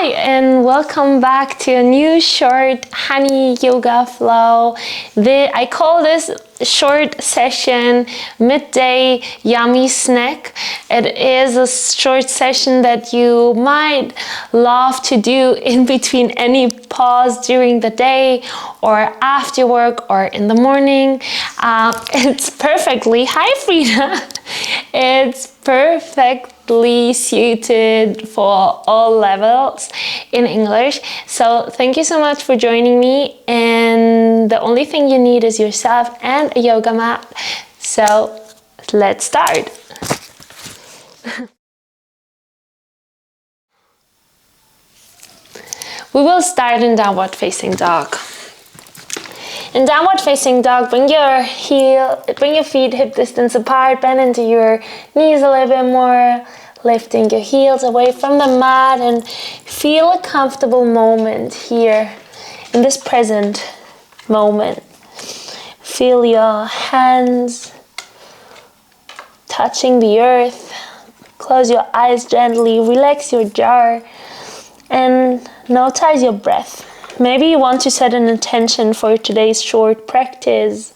Hi, and welcome back to a new short honey yoga flow. I call this short session midday yummy snack. It is a short session that you might love to do in between any pause during the day or after work or in the morning. It's perfectly, hi Frida, it's perfectly suited for all levels in English. So thank you so much for joining me, and the only thing you need is yourself and a yoga mat. So let's start. We will start in downward facing dog. In downward facing dog, bring your feet hip distance apart, bend into your knees a little bit more, lifting your heels away from the mat, and feel a comfortable moment here in this present moment. Feel your hands touching the earth. Close your eyes gently, relax your jaw, and notice your breath. Maybe you want to set an intention for today's short practice.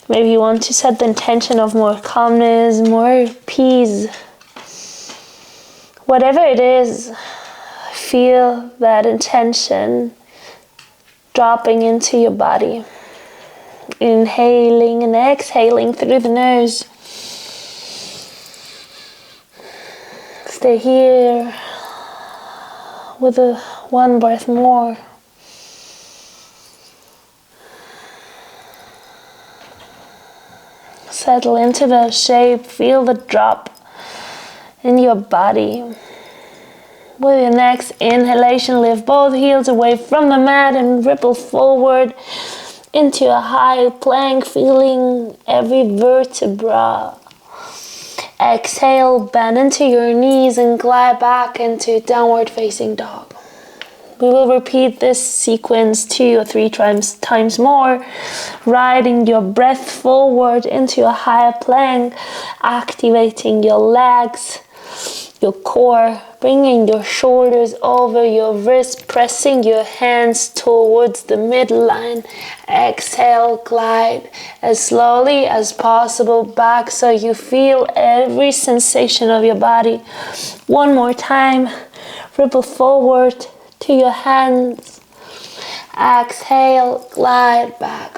Maybe you want to set the intention of more calmness, more peace. Whatever it is, feel that intention dropping into your body. Inhaling and exhaling through the nose. Stay here with one breath more. Settle into the shape, feel the drop in your body. With your next inhalation, lift both heels away from the mat and ripple forward into a high plank, feeling every vertebra. Exhale, bend into your knees and glide back into downward facing dog. We will repeat this sequence 2 or 3 times more, riding your breath forward into a higher plank, activating your legs, your core, bringing your shoulders over your wrist, pressing your hands towards the midline. Exhale, glide as slowly as possible back so you feel every sensation of your body. One more time, ripple forward to your hands. Exhale, glide back.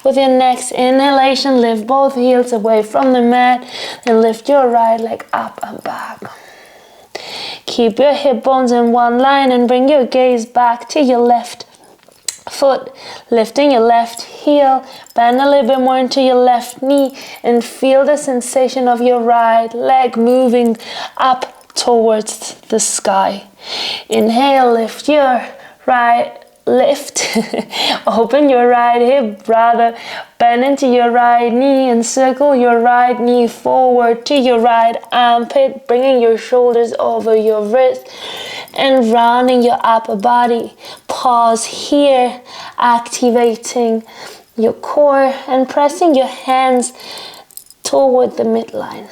With your next inhalation, lift both heels away from the mat and lift your right leg up and back. Keep your hip bones in one line and bring your gaze back to your left foot, lifting your left heel, bend a little bit more into your left knee and feel the sensation of your right leg moving up towards the sky. Inhale, open your right hip, brother, bend into your right knee and circle your right knee forward to your right armpit, bringing your shoulders over your wrist and rounding your upper body. Pause here, activating your core and pressing your hands toward the midline.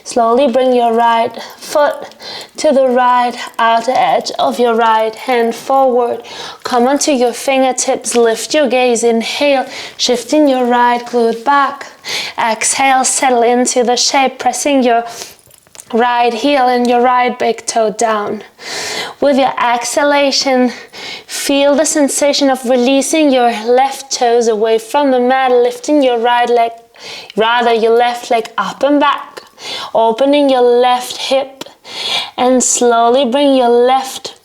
Slowly bring your right foot to the right outer edge of your right hand forward. Come onto your fingertips, lift your gaze, inhale, shifting your right glute back. Exhale, settle into the shape, pressing your right heel and your right big toe down. With your exhalation, feel the sensation of releasing your left toes away from the mat, lifting your your left leg up and back. Opening your left hip and slowly bring your left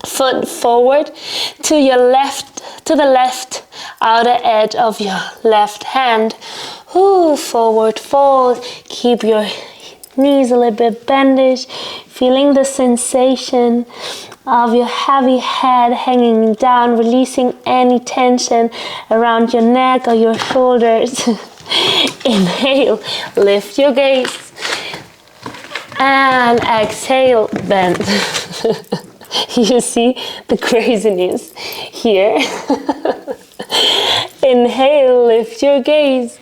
foot forward to the left outer edge of your left hand. Forward fold. Keep your knees a little bit bended, feeling the sensation of your heavy head hanging down, releasing any tension around your neck or your shoulders. Inhale, lift your gaze. And exhale, bend. You see the craziness here. Inhale, lift your gaze.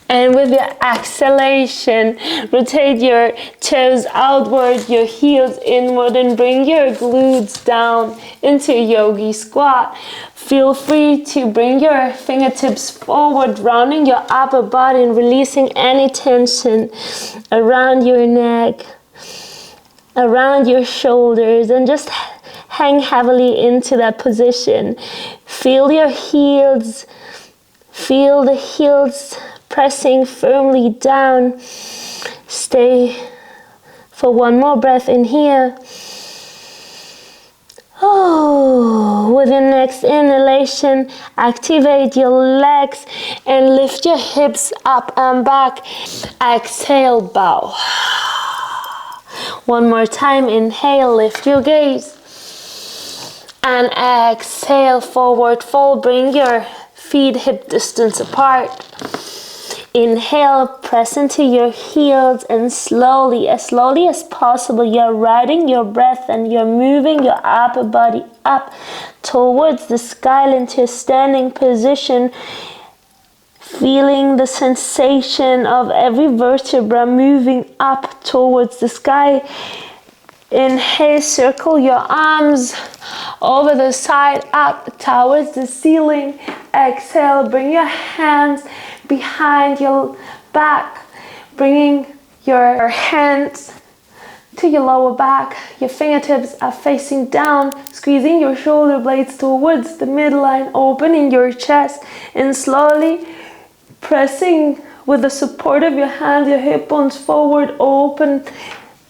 And with your exhalation, rotate your toes outward, your heels inward, and bring your glutes down into a yogi squat. Feel free to bring your fingertips forward, rounding your upper body and releasing any tension around your neck, around your shoulders, and just hang heavily into that position. Feel your heels, feel the heels pressing firmly down. Stay for one more breath in here. Oh, with your next inhalation, activate your legs and lift your hips up and back. Exhale, bow. One more time, inhale, lift your gaze. And exhale, forward fold, bring your feet hip distance apart. Inhale, press into your heels, and slowly as possible, you're riding your breath and you're moving your upper body up towards the sky into a standing position, feeling the sensation of every vertebra moving up towards the sky. Inhale, circle your arms over the side, up towards the ceiling. Exhale, bring your hands behind your back, bringing your hands to your lower back. Your fingertips are facing down, squeezing your shoulder blades towards the midline, opening your chest, and slowly pressing with the support of your hand, your hip bones forward, open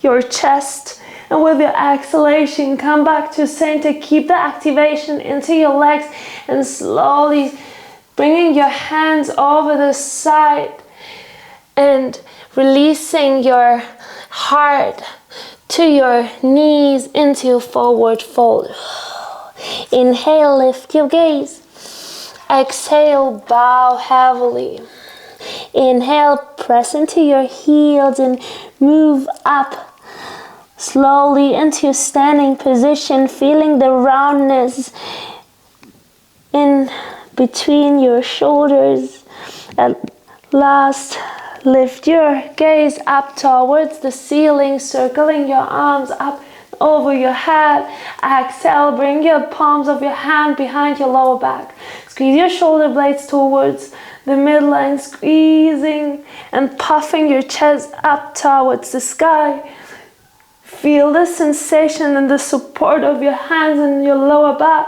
your chest. And with your exhalation, come back to center. Keep the activation into your legs and slowly bringing your hands over the side and releasing your heart to your knees into a forward fold. Inhale, lift your gaze. Exhale, bow heavily. Inhale, press into your heels and move up slowly into a standing position, feeling the roundness in between your shoulders. At last, lift your gaze up towards the ceiling, circling your arms up over your head. Exhale, bring your palms of your hand behind your lower back. Squeeze your shoulder blades towards the midline, squeezing and puffing your chest up towards the sky. Feel the sensation and the support of your hands in your lower back,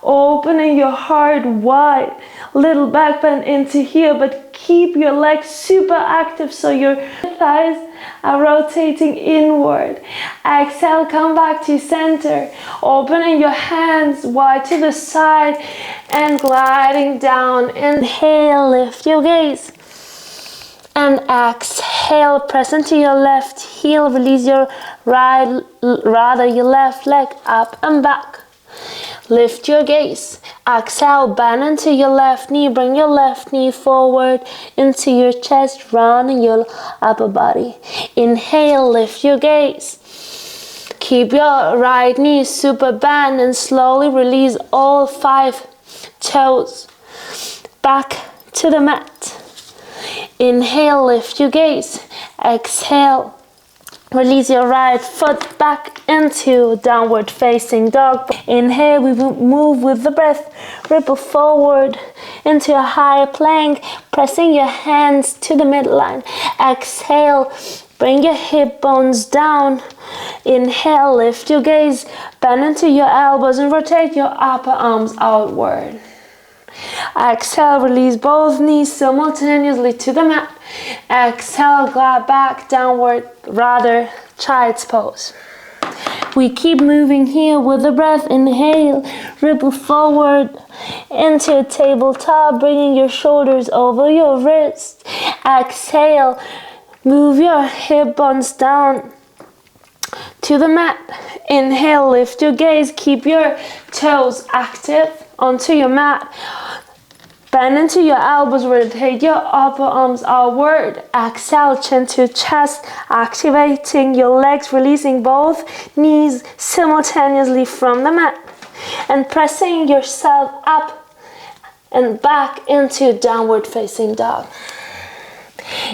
opening your heart wide, little back bend into here, but keep your legs super active so your thighs are rotating inward. Exhale, come back to center, opening your hands wide to the side and gliding down. Inhale, lift your gaze. And exhale, press into your left heel, release your your left leg up and back. Lift your gaze. Exhale, bend into your left knee, bring your left knee forward into your chest, rounding your upper body. Inhale, lift your gaze. Keep your right knee super bent and slowly release all 5 toes back to the mat. Inhale, lift your gaze. Exhale, release your right foot back into downward facing dog. Inhale, we will move with the breath. Ripple forward into a higher plank, pressing your hands to the midline. Exhale, bring your hip bones down. Inhale, lift your gaze, bend into your elbows and rotate your upper arms outward. Exhale, release both knees simultaneously to the mat. Exhale, glide back, downward, child's pose. We keep moving here with the breath. Inhale, ripple forward into a tabletop, bringing your shoulders over your wrists. Exhale, move your hip bones down to the mat. Inhale, lift your gaze, keep your toes active onto your mat. Bend into your elbows, rotate your upper arms outward. Exhale, chin to chest, activating your legs, releasing both knees simultaneously from the mat. And pressing yourself up and back into downward facing dog.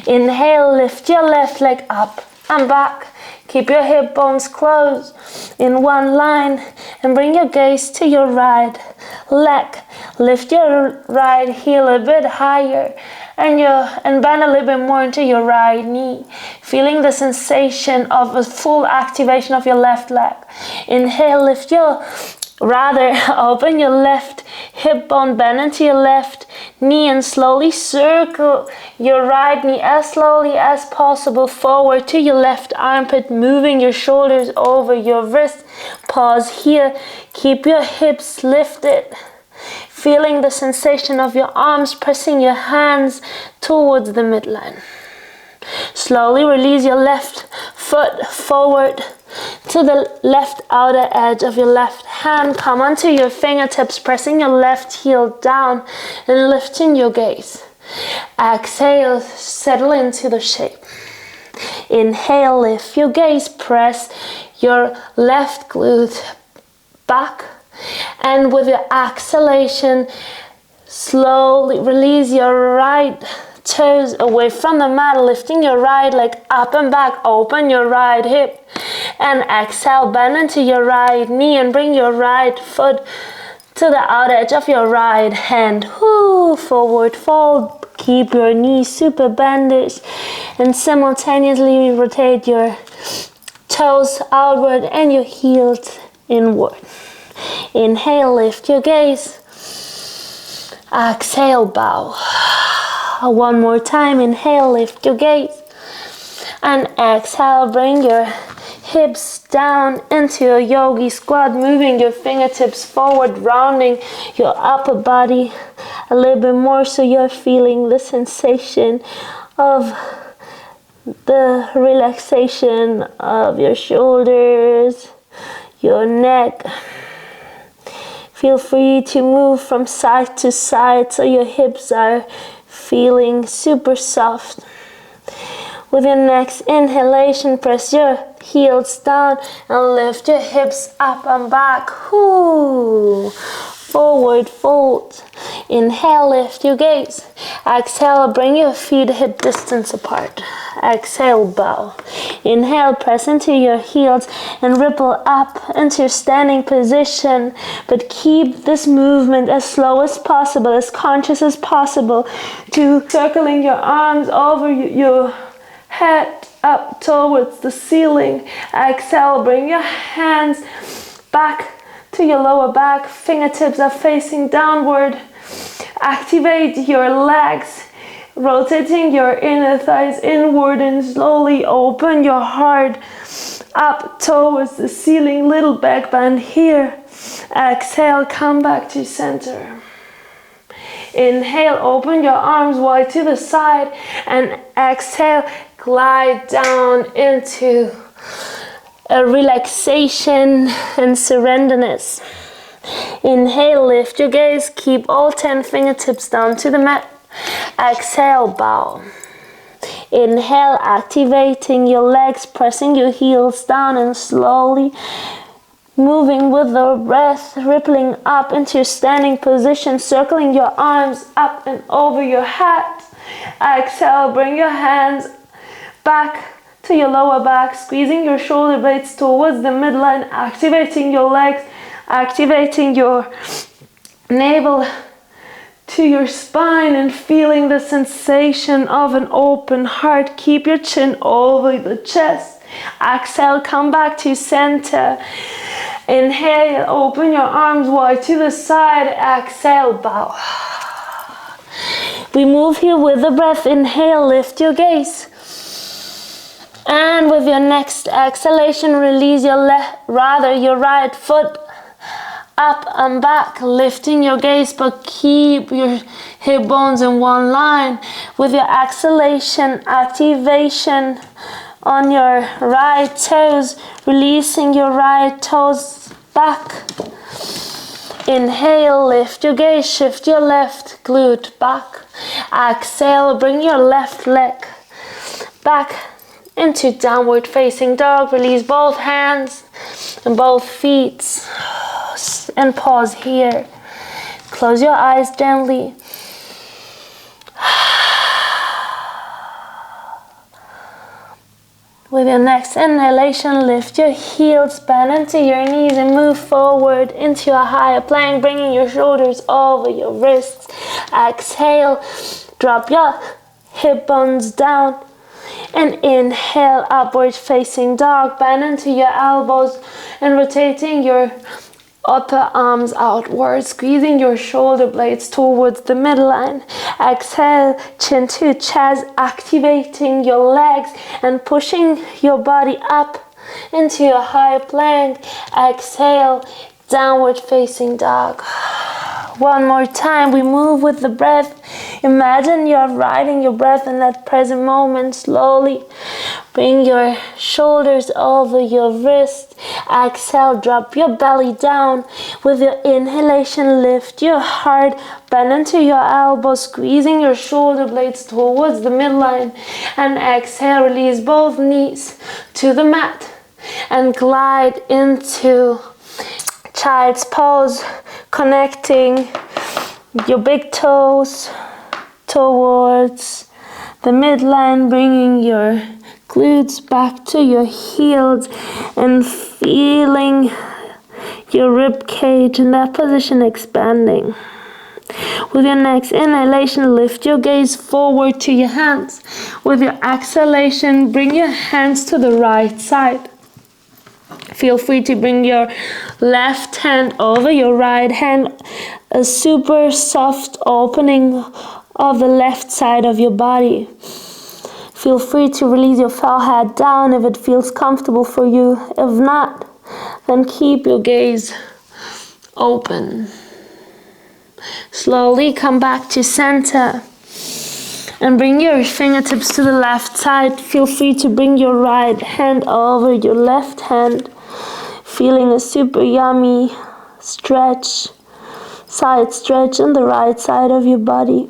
Inhale, lift your left leg up and back. Keep your hip bones closed in one line and bring your gaze to your right leg. Lift your right heel a bit higher and bend a little bit more into your right knee, feeling the sensation of a full activation of your left leg. Inhale, open your left hip bone, bend into your left knee and slowly circle your right knee as slowly as possible forward to your left armpit, moving your shoulders over your wrist. Pause here. Keep your hips lifted, feeling the sensation of your arms pressing your hands towards the midline. Slowly release your left foot forward to the left outer edge of your left hand. Come onto your fingertips, pressing your left heel down and lifting your gaze. Exhale, settle into the shape. Inhale, lift your gaze, press your left glute back. And with your exhalation, slowly release your right toes away from the mat, lifting your right leg up and back. Open your right hip and exhale, bend into your right knee and bring your right foot to the outer edge of your right hand. Forward fold. Keep your knees super bandaged and simultaneously rotate your toes outward and your heels inward. Inhale, lift your gaze. Exhale, bow. One more time. Inhale, lift your gaze. And exhale, bring your hips down into a yogi squat, moving your fingertips forward, rounding your upper body a little bit more so you're feeling the sensation of the relaxation of your shoulders, your neck. Feel free to move from side to side so your hips are feeling super soft. With your next inhalation, press your heels down and lift your hips up and back. Forward fold. Inhale, lift your gaze. Exhale, bring your feet hip distance apart. Exhale, bow. Inhale, press into your heels and ripple up into your standing position. But keep this movement as slow as possible, as conscious as possible, to circling your arms over your head up towards the ceiling. Exhale, bring your hands back to your lower back. Fingertips are facing downward. Activate your legs, rotating your inner thighs inward and slowly open your heart up towards the ceiling. Little back bend here. Exhale, come back to center. Inhale, open your arms wide to the side and exhale, glide down into a relaxation and surrenderness. Inhale, lift your gaze, keep all 10 fingertips down to the mat. Exhale, bow. Inhale, activating your legs, pressing your heels down and slowly moving with the breath, rippling up into your standing position, circling your arms up and over your head. Exhale, bring your hands back to your lower back, squeezing your shoulder blades towards the midline, activating your legs, activating your navel to your spine and feeling the sensation of an open heart. Keep your chin over the chest. Exhale, come back to center. Inhale, open your arms wide to the side. Exhale, bow. We move here with the breath. Inhale, lift your gaze. And with your next exhalation, release your right foot up and back, lifting your gaze, but keep your hip bones in one line. With your exhalation, activation on your right toes, releasing your right toes back. Inhale, lift your gaze, shift your left glute back. Exhale, bring your left leg back into downward facing dog. Release both hands and both feet and pause here. Close your eyes gently. With your next inhalation, lift your heels, bend into your knees and move forward into a higher plank, bringing your shoulders over your wrists. Exhale, drop your hip bones down. And inhale, upward facing dog. Bend into your elbows and rotating your upper arms outward, squeezing your shoulder blades towards the midline. Exhale, chin to chest, activating your legs and pushing your body up into a high plank. Exhale, downward facing dog. One more time, we move with the breath. Imagine you're riding your breath in that present moment. Slowly bring your shoulders over your wrist. Exhale, drop your belly down. With your inhalation, lift your heart, bend into your elbows, squeezing your shoulder blades towards the midline. And exhale, release both knees to the mat and glide into child's pose, connecting your big toes towards the midline, bringing your glutes back to your heels and feeling your rib cage in that position expanding. With your next inhalation, lift your gaze forward to your hands. With your exhalation, bring your hands to the right side. Feel free to bring your left hand over your right hand, a super soft opening of the left side of your body. Feel free to release your forehead down if it feels comfortable for you. If not, then keep your gaze open. Slowly come back to center and bring your fingertips to the left side. Feel free to bring your right hand over your left hand, feeling a super yummy stretch, side stretch on the right side of your body.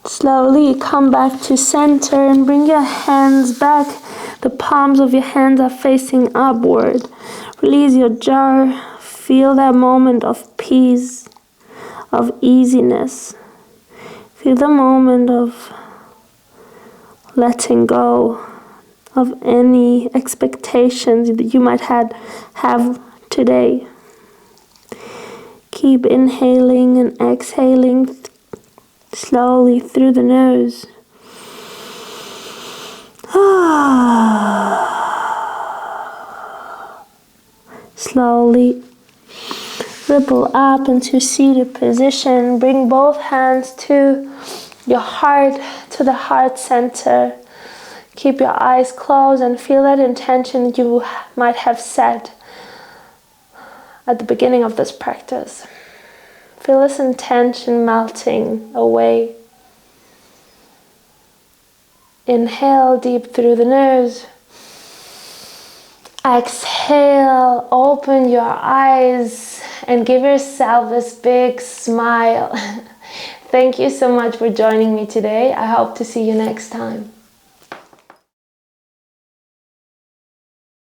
Slowly come back to center and bring your hands back. The palms of your hands are facing upward. Release your jaw. Feel that moment of peace, of easiness. Feel the moment of letting go of any expectations that you might have today. Keep inhaling and exhaling slowly through the nose. Slowly ripple up into seated position. Bring both hands to your heart, to the heart center. Keep your eyes closed and feel that intention you might have set at the beginning of this practice. Feel this intention melting away. Inhale deep through the nose. Exhale, open your eyes and give yourself this big smile. Thank you so much for joining me today. I hope to see you next time.